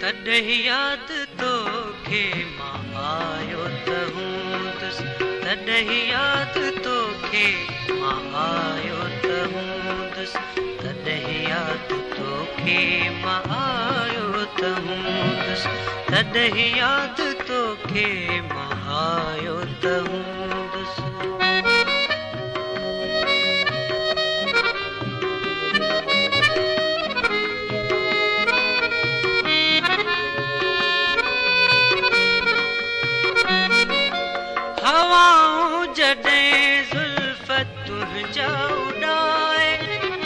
तॾहिं याद तोखे मां आयो त हूंदुसि, तॾहिं याद तोखे मां आयो त हूंदुसि, तॾहिं याद तोखे मां आयो त हूंदुसि, तॾहिं याद तोखे मां आयो त हूंदुसि। हवाऊं जॾहिं ज़ुल्फ़ तुंहिंजा उॾाए,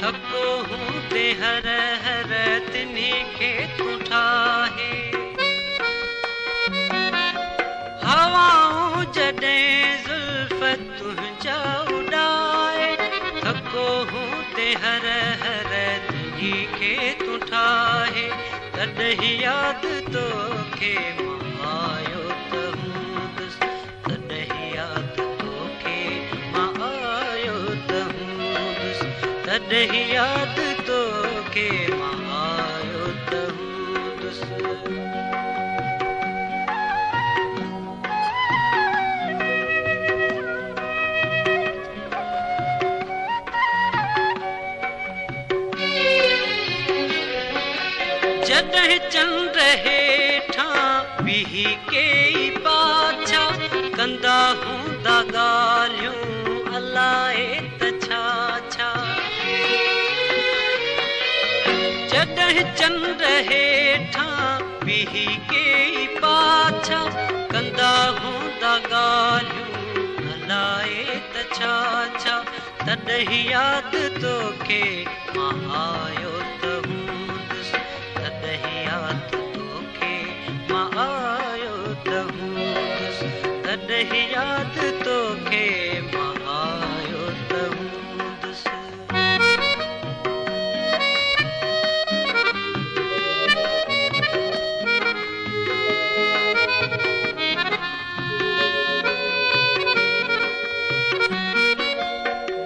थको हूंदे हर हर तिन्ही खे तूं ठाहे। हवाऊं जॾहिं ज़ुल्फ़ तुंहिंजा उॾाए, थको हूंदे हर हर तिन्ही खे तूं ठाहे, तॾहिं याद तोखे मां आयो त हूंदुसि, तॾहिं याद तोखे मां आयो त हूंदुसि, तॾहिं याद तोखे मां आयो त हूंदुसि। जॾहिं चंड हेठां बीही के पाछा कंदा हूंदा ॻाल्हियूं अलाए त छा छा। जॾहिं चंड हेठां बीही के पाछा कंदा हूंदा ॻाल्हियूं अलाए त छा छा, तॾहिं याद तोखे मां आयो त हूंदुसि, तॾहिं याद तोखे मां आयो त हूंदुसि, तॾहिं याद तोखे मां आयो त हूंदुसि।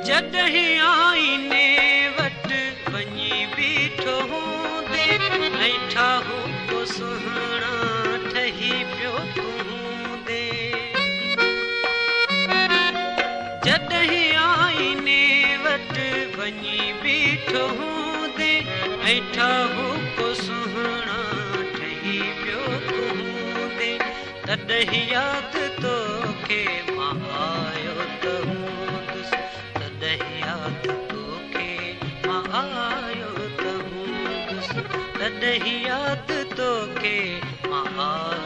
जॾहिं आईने वटि वञी बीठो हूंदे, ऐं ठाहु को सुहिणा ठही पियो तूं हूंदे। जॾहिं आईने वटि वञी बीठो हूंदे, ऐं ठाहु को सुहिणा ठही पियो तूं हूंदे, तॾहिं याद तोखे मां आयो त हूंदुसि, तॾहिं याद तोखे मां आयो त हूंदुसि, तॾहिं याद तोखे मां आयो